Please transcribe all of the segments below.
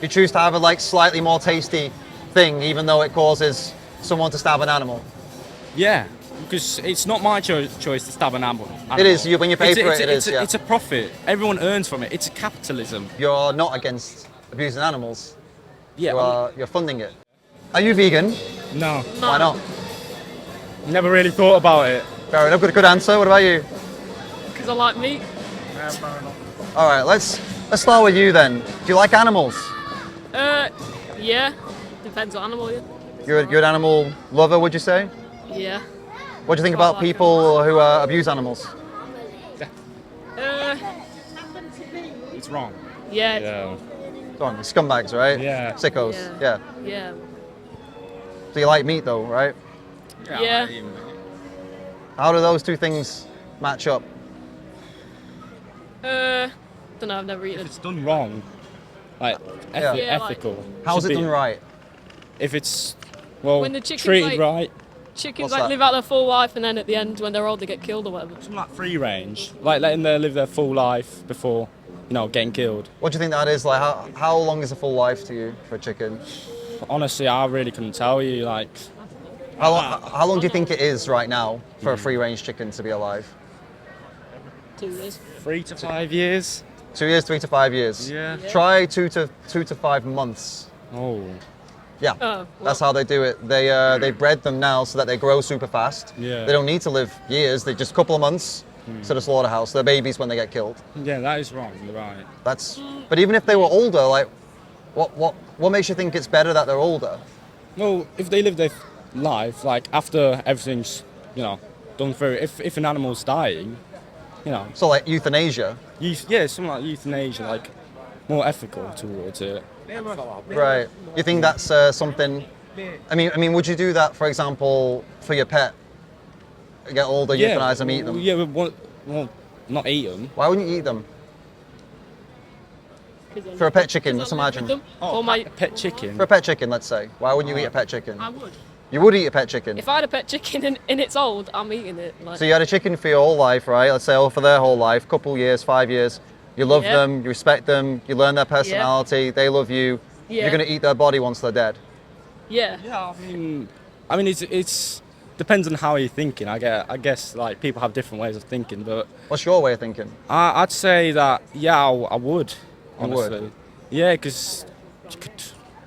You choose to have a like slightly more tasty thing, even though it causes someone to stab an animal. Yeah, because it's not my choice to stab an animal. It is. When you pay for it, it is. It's a profit. Everyone earns from it. It's a capitalism. You're not against abusing animals. Yeah. You're funding it. Are you vegan? No. Why not? Never really thought about it. Fair enough. Good answer. What about you? Because I like meat. Yeah, fair enough. All right. Let's start with you then. Do you like animals? Yeah. Depends what animal You're an animal lover, would you say? Yeah. What do you think Quite about like people who abuse animals? It's wrong. Yeah. Yeah. Go on, scumbags, right? Yeah. Sickos. Yeah. Yeah. Yeah. So you like meat though, right? Yeah. How do those two things match up? Don't know. I've never eaten If it. it's done wrong, like Yeah. Yeah, like- ethical. How's should it be- done right? If it's When the chicken's treated like- right, Chickens What's like that? live out their full life, and then at the end, when they're old, they get killed or whatever. something like free range, like letting them live their full life before, getting killed. What do you think that is? Like, how long is a full life to you for a chicken? Honestly, I really couldn't tell you. Like, How long do you think it is right now for a free-range chicken to be alive? 2 years. 3 to 5 years. 2 years, 3 to 5 years. Yeah. Try 2 to 5 months. Oh. Yeah, Oh, that's how they do it. They bred them now so that they grow super fast. Yeah. They don't need to live years. They just a couple of months to the slaughterhouse. They're babies when they get killed. Yeah, that is wrong. You're right. But even if they were older, like, what makes you think it's better that they're older? Well, if they live their life, like after everything's, done through, if an animal's dying, So like euthanasia. something like euthanasia, like more ethical towards it. Right. You think that's something? I mean, would you do that, for example, for your pet? Get older, euthanize them, eat them. Yeah, well, not eat them. Why wouldn't you eat them? 'Cause I For a live- pet chicken, 'cause let's I live with imagine. them. Or my, Pet chicken. For a pet chicken, let's say. Why wouldn't you eat a pet chicken? I would. You would eat a pet chicken. If I had a pet chicken and it's old, I'm eating it. Like, So you had a chicken for your whole life, right? Let's say for their whole life, couple years, 5 years. You love Yeah. them, you respect them, you learn their personality, they love you. Yeah. You're gonna eat their body once they're dead. yeah. Yeah, I mean, it's depends on how you're thinking. I guess like people have different ways of thinking, but What's your way of thinking? I'd say that I would. You would? Honestly, yeah, because you could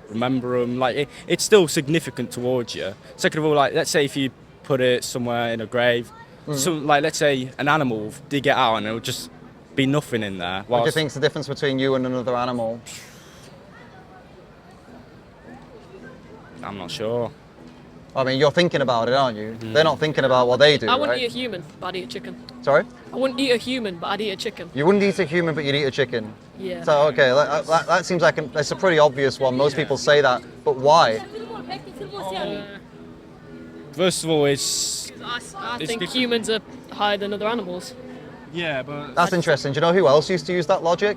remember them. Like it's still significant towards you. Second of all, like let's say if you put it somewhere in a grave, like let's say an animal will dig it out and it will just be nothing in there. What do you think's the difference between you and another animal? I'm not sure. I mean, you're thinking about it, aren't you? They're not thinking about what they do, I wouldn't right? eat a human, but I'd eat a chicken. Sorry? I wouldn't eat a human, but I'd eat a chicken. You wouldn't eat a human, but you'd eat a chicken. Yeah. So, okay, that seems like that's a pretty obvious one. Most people say that, but why? First of all, it's I It's think different. humans are higher than other animals. yeah, but That's interesting. Do you know who else used to use that logic?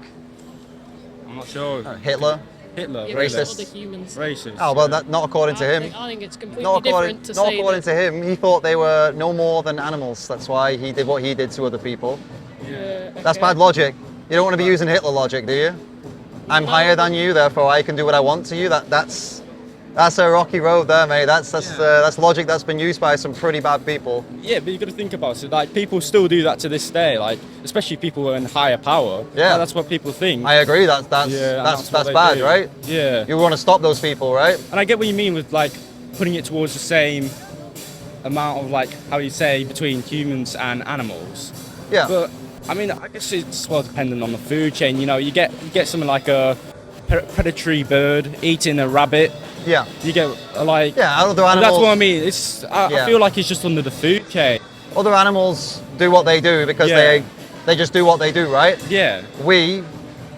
I'm not sure. Hitler. Hitler, Yeah, Racist. but other humans. racist. Oh, well, not according to him. I think it's completely Not different to not say according that. to him. He thought they were no more than animals. That's why he did what he did to other people. That's Okay. bad logic. You don't want to be using Hitler logic, do you? I'm higher than you, therefore I can do what I want to you. That's a rocky road there, mate. That's logic that's been used by some pretty bad people. Yeah, but you got to think about it. Like people still do that to this day. Like especially people who are in higher power. Yeah. Like, that's what people think. I agree. That's Yeah, and that's what they bad, do. right? Yeah. You want to stop those people, right? And I get what you mean with like putting it towards the same amount of like how you say between humans and animals. Yeah. But I mean, I guess it's well dependent on the food chain. You get something like a predatory bird eating a rabbit. Yeah. You get like Yeah. Other and animals. that's what I mean. I Yeah. feel like it's just under the food chain. Other animals do what they do because Yeah. they just do what they do, right? Yeah. We're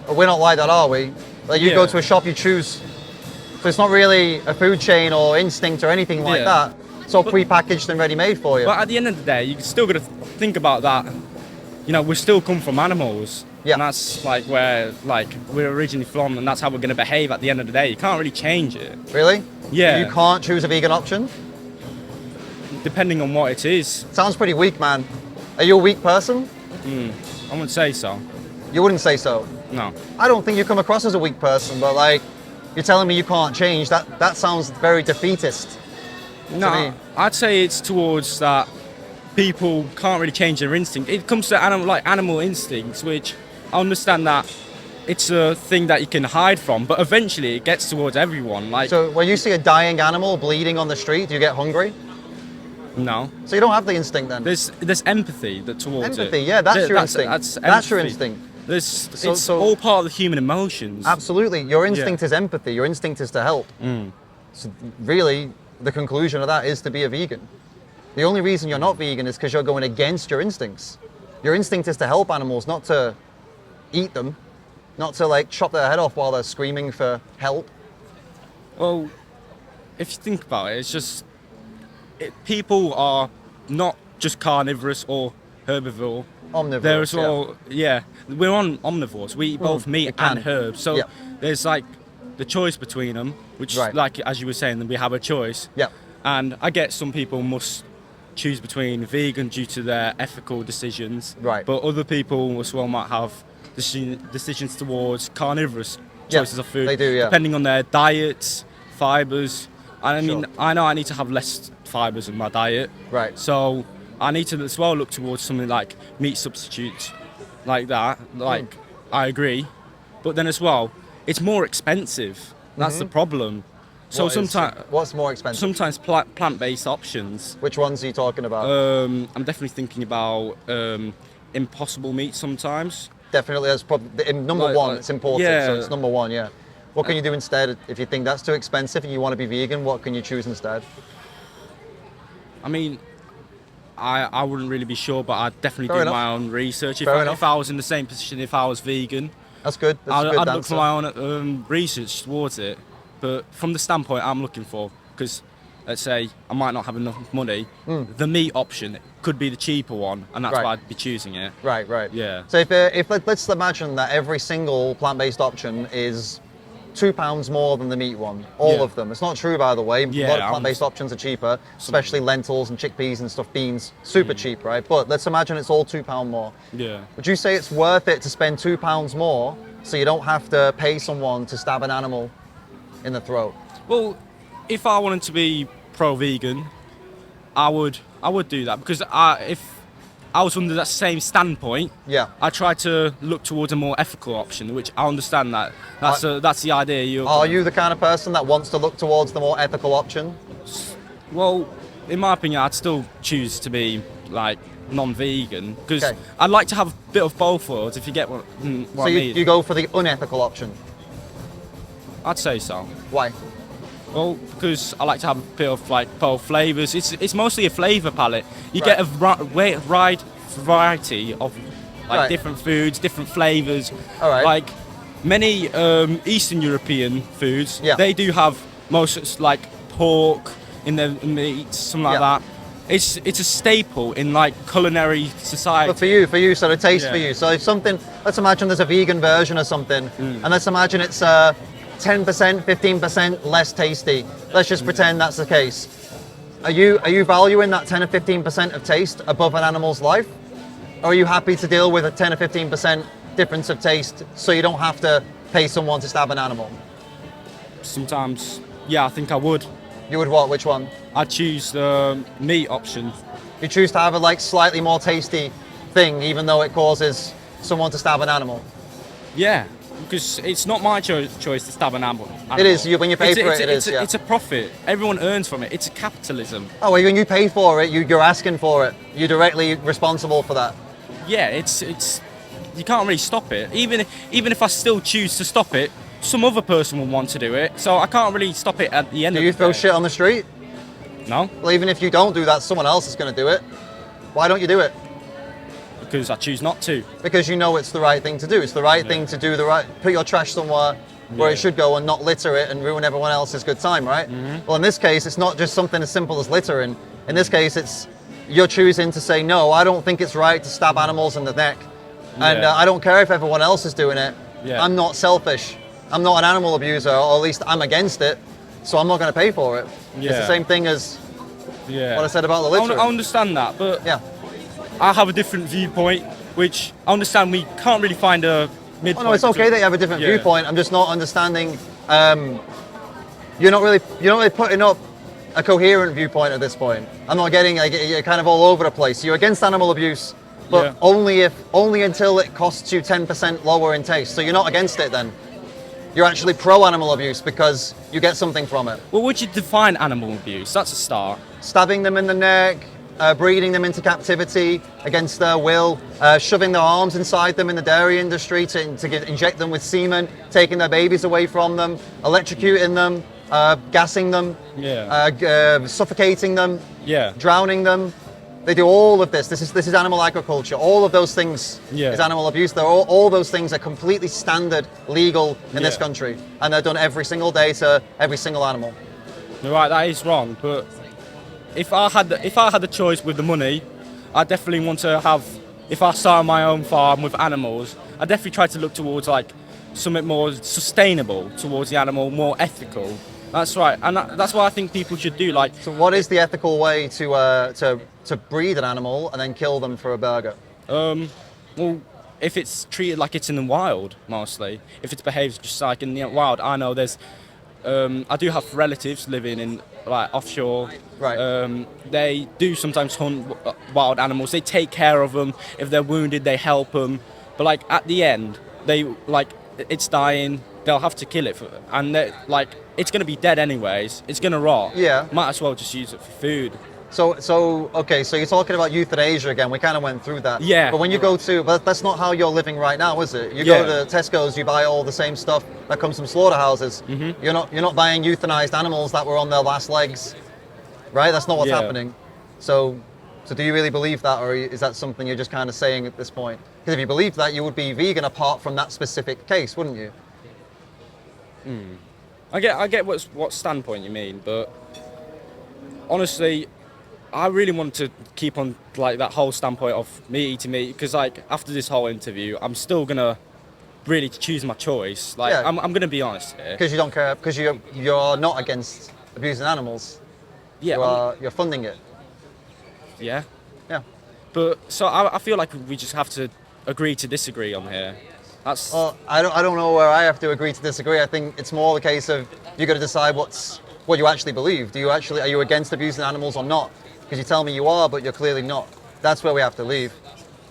not like that, are we? Like you go Yeah. to a shop, you choose. So it's not really a food chain or instinct or anything like Yeah. that. It's all pre-packaged and ready-made for you. But at the end of the day, you still got to think about that. We still come from animals. Yeah. And that's like where like we're originally from, and that's how we're going to behave at the end of the day. You can't really change it, Really? Yeah. You can't choose a vegan option? depending on what it is. Sounds pretty weak, man. Are you a weak person? I wouldn't say so. You wouldn't say so. No. I don't think you come across as a weak person, but like, You're telling me you can't change. That sounds very defeatist. No, me. I'd say it's towards that people can't really change their instinct. It comes to animal instincts, which I understand that it's a thing that you can hide from, but eventually it gets towards everyone. Like, So when you see a dying animal bleeding on the street, do you get hungry? no, So you don't have the instinct then. there's empathy towards it. Empathy, yeah, that's your instinct. That's your empathy. instinct. It's all part of the human emotions. Absolutely. Your instinct is empathy. Your instinct is to help. So really, the conclusion of that is to be a vegan. The only reason you're not vegan is because you're going against your instincts. Your instinct is to help animals, not to eat them, not to like chop their head off while they're screaming for help. Well, if you think about it, it's just people are not just carnivorous or herbivore. Omnivores. They're as well, yeah. We're omnivores. We eat both meat and herbs. So Yeah. there's like the choice between them, which, Right. like as you were saying, we have a choice. Yeah. And I get some people must choose between vegan due to their ethical decisions. Right. But other people as well might have decisions towards carnivorous Yeah, choices of food. they do, yeah. Depending on their diets, fibres. And I mean, Sure. I know I need to have less fibres in my diet. Right. So I need to as well look towards something like meat substitutes, like that. Like, I agree. But then as well, it's more expensive. That's the problem. So What's more expensive? sometimes plant-based options. Which ones are you talking about? I'm definitely thinking about impossible meat sometimes. Definitely, that's probably number Like- one. like- It's important, yeah. so it's number one. Yeah. What can you do instead if you think that's too expensive and you want to be vegan? What can you choose instead? I mean, I wouldn't really be sure, but I'd definitely Fair do enough. my own research. Fair enough. If I was in the same position, if I was vegan, That's good. That's a good I'd look answer. for my own research towards it. But from the standpoint I'm looking for, because let's say I might not have enough money, the meat option could be the cheaper one, and that's Right. why I'd be choosing it. Right. Yeah. So let's imagine that every single plant-based option is £2 more than the meat one, all Yeah. of them. It's not true, by the way. Yeah, A lot of plant-based options are cheaper, especially lentils and chickpeas and stuff, beans, super cheap, right? But let's imagine it's all £2 more. Yeah. Would you say it's worth it to spend £2 more so you don't have to pay someone to stab an animal in the throat? Well, if I wanted to be pro-vegan, I would do that, because if I was under that same standpoint, Yeah. I try to look towards a more ethical option, which I understand that's the idea. Are you the kind of person that wants to look towards the more ethical option? Well, in my opinion, I'd still choose to be like non-vegan, because Okay. I'd like to have a bit of both worlds. If you get what So I you, mean, you go for the unethical option. I'd say so. Why? Well, because I like to have a bit of like both flavours. It's mostly a flavour palette. You Right. get a wide variety of like Right. different foods, different flavours. All right. Like many Eastern European foods, Yeah. they do have most like pork in their meats, something like Yeah. that. It's a staple in like culinary society. But for you, so the taste Yeah. for you. So if something, let's imagine there's a vegan version of something, and let's imagine it's 10%, 15% less tasty. Let's just pretend that's the case. Are you valuing that 10 or 15% of taste above an animal's life? Or are you happy to deal with a 10 or 15% difference of taste so you don't have to pay someone to stab an animal? Sometimes, yeah, I think I would. You would what? Which one? I'd choose the meat option. You choose to have a like slightly more tasty thing, even though it causes someone to stab an animal. Yeah, because it's not my choice to stab an animal. It is. When you pay for it, it is. Yeah. It's a profit. Everyone earns from it. It's a capitalism. Oh, well, when you pay for it, you're asking for it. You're directly responsible for that. Yeah, it's you can't really stop it. Even if I still choose to stop it, some other person will want to do it. So I can't really stop it at the end Do of you the throw day. shit on the street? No, Well, even if you don't do that, someone else is going to do it. Why don't you do it? because I choose not to. Because you know it's the right thing to do. It's the right thing to do. Put your trash somewhere where it should go and not litter it and ruin everyone else's good time, right? Well, in this case, it's not just something as simple as littering. In this case, it's you're choosing to say no. I don't think it's right to stab animals in the neck, and Yeah. I don't care if everyone else is doing it. Yeah. I'm not selfish. I'm not an animal abuser, or at least I'm against it. So I'm not going to pay for it. It's Yeah. the same thing as Yeah. what I said about the littering. I understand that, but Yeah. I have a different viewpoint, which I understand we can't really find a midpoint. Oh no, it's okay that you have a different Yeah. viewpoint. I'm just not understanding. you're not really putting up a coherent viewpoint at this point. I'm not getting, like, you're kind of all over the place. You're against animal abuse, but Yeah. only until it costs you 10% lower in taste. So you're not against it then. You're actually pro animal abuse because you get something from it. Well, would you define animal abuse? That's a start. Stabbing them in the neck, breeding them into captivity against their will, shoving their arms inside them in the dairy industry to inject them with semen, taking their babies away from them, electrocuting them, gassing them, suffocating them, Yeah. drowning them. They do all of this. This is animal agriculture. All of those things Yeah. is animal abuse. All those things are completely standard, legal in this Yeah. country, and they're done every single day to every single animal. You're right, that is wrong. But if I had the choice with the money, I definitely want to have. If I start my own farm with animals, I definitely try to look towards like something more sustainable towards the animal, more ethical. That's right, and that's what I think people should do. Like, So, what is the ethical way to breed an animal and then kill them for a burger? well, if it's treated like it's in the wild, mostly. If it behaves just like in the wild, I know there's. I do have relatives living in like offshore. Right. They do sometimes hunt wild animals. They take care of them. If they're wounded, they help them. But like at the end, they like it's dying. They'll have to kill it, and like it's gonna be dead anyways. It's gonna rot. Yeah. Might as well just use it for food. Okay, so you're talking about euthanasia again. We kind of went through that. Yeah. But when you go to, but that's not how you're living right now, is it? You Yeah. go to Tesco's, you buy all the same stuff that comes from slaughterhouses. Mm-hmm. You're not buying euthanized animals that were on their last legs, right? That's not what's Yeah. happening. So do you really believe that, or is that something you're just kind of saying at this point? Because if you believe that, you would be vegan apart from that specific case, wouldn't you? I get what standpoint you mean, but honestly, I really want to keep on like that whole standpoint of me eating meat because like after this whole interview, I'm still gonna really choose my choice. Like Yeah. I'm gonna be honest here. Because you don't care, because you're not against abusing animals. Yeah, You're funding it. yeah. Yeah. But so I feel like we just have to agree to disagree on here. That's Well, I don't know where I have to agree to disagree. I think it's more the case of you got to decide what you actually believe. Are you against abusing animals or not? Because you tell me you are, but you're clearly not. That's where we have to leave.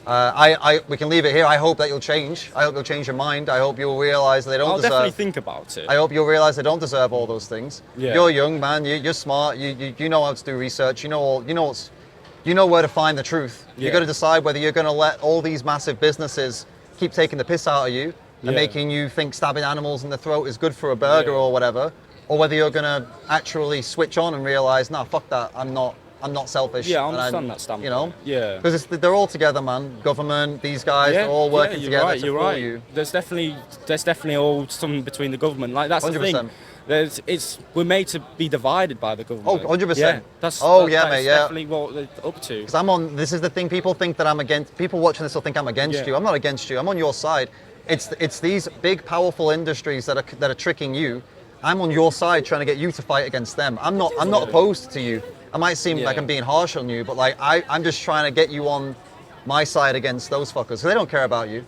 We can leave it here. I hope that you'll change. I hope you'll change your mind. I hope you'll realize they don't I'll deserve. definitely think about it. I hope you'll realize they don't deserve all those things. Yeah. You're young, man. You're smart. You know how to do research. You know where to find the truth. Yeah. You got to decide whether you're going to let all these massive businesses keep taking the piss out of you and Yeah. making you think stabbing animals in the throat is good for a burger Yeah. or whatever, or whether you're going to actually switch on and realize, nah, fuck that. I'm not selfish. Yeah, I and understand that standpoint. You know. Yeah. Because they're all together, man. Government, these guys, they're all working you're together right, to you're fool right. you. There's definitely all something between the government. Like that's the 100%. thing. We're made to be divided by the government. Oh, 100%. Yeah, that's Mate, yeah. definitely what they're up to. Because this is the thing, people think that I'm against, people watching this will think I'm against Yeah. you. I'm not against you, I'm on your side. It's these big, powerful industries that are tricking you. I'm on your side trying to get you to fight against them. I'm not opposed to you. I might seem like Yeah. I'm being harsh on you, but like I'm just trying to get you on my side against those fuckers. 'Cause they don't care about you.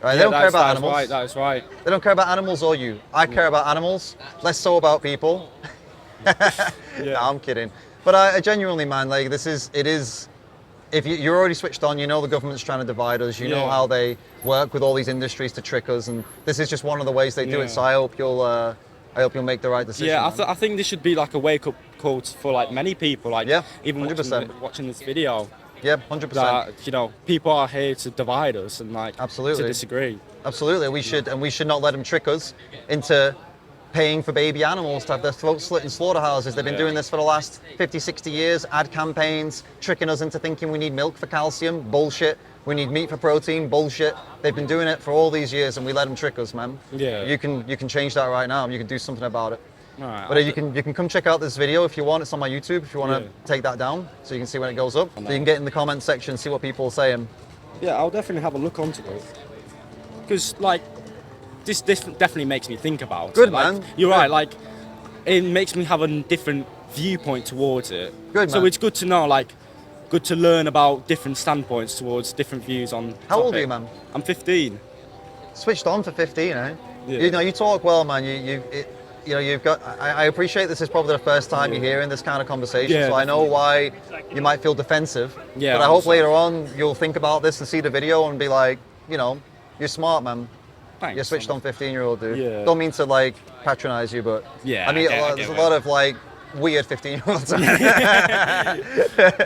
Right? They don't care about animals. Right, that is right. They don't care about animals or you. I care about animals, less so about people. No, I'm kidding. But I genuinely, man, like it is. If you're already switched on, you know the government's trying to divide us. You know Yeah. how they work with all these industries to trick us, and this is just one of the ways they do Yeah. it. So I hope you'll make the right decision. Yeah, man. I think this should be like a wake up call for like many people. Like Yeah, even 100%. watching this video. Yeah, 100%. That people are here to divide us and like Absolutely. to disagree. Absolutely, we should not let them trick us into paying for baby animals to have their throats slit in slaughterhouses. They've been Yeah. doing this for the last 50, 60 years, ad campaigns, tricking us into thinking we need milk for calcium, bullshit. We need meat for protein, bullshit. They've been doing it for all these years and we let them trick us, man. Yeah. You can change that right now. You can do something about it. All right, But you can come check out this video if you want. It's on my YouTube if you want to Yeah. take that down so you can see when it goes up. So you can get in the comment section, see what people are saying. Yeah, I'll definitely have a look onto it. Because, like, this definitely makes me think about Good, it. Like, man. You're Good. right, like, it makes me have a different viewpoint towards it. Good, So man. it's good to know, like, good to learn about different standpoints towards different views on How old are you, topic. man? I'm 15. Switched on for 15, eh? Yeah. You know, you talk well, man. you know, you've got. I appreciate this is probably the first time you're hearing this kind of conversation, Yeah, so I know why you might feel defensive. Yeah, but I hope I'm later on you'll think about this and see the video and be like, you know, you're smart, man. Thanks. You're switched on 15-year-old dude. Yeah. Don't mean to like patronize you, but Yeah, I mean, I there's get a lot of like weird 15-year-olds. All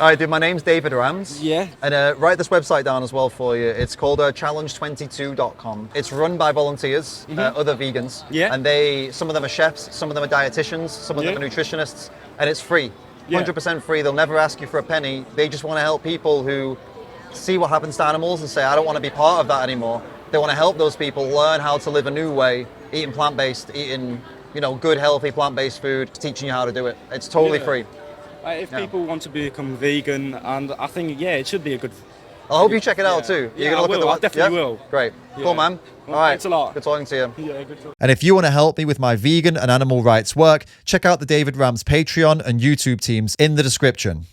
right, dude. My name's David Rams. Yeah. And write this website down as well for you. It's called challenge22.com. It's run by volunteers, other vegans. Yeah. And some of them are chefs, some of them are dietitians, some of them are nutritionists, and it's free. Yeah. 100% free. They'll never ask you for a penny. They just want to help people who see what happens to animals and say, I don't want to be part of that anymore. They want to help those people learn how to live a new way, eating plant-based, eating, you know, good, healthy plant-based food, teaching you how to do it. It's totally free. If people want to become vegan, and I think, it should be a good... I hope you check it out too. Yeah, You're gonna I will. I definitely will. Great. Yeah. Cool, man. Well, All right. thanks a lot. Good talking to you. Yeah, good talk. And if you want to help me with my vegan and animal rights work, check out the David Rams Patreon and YouTube teams in the description.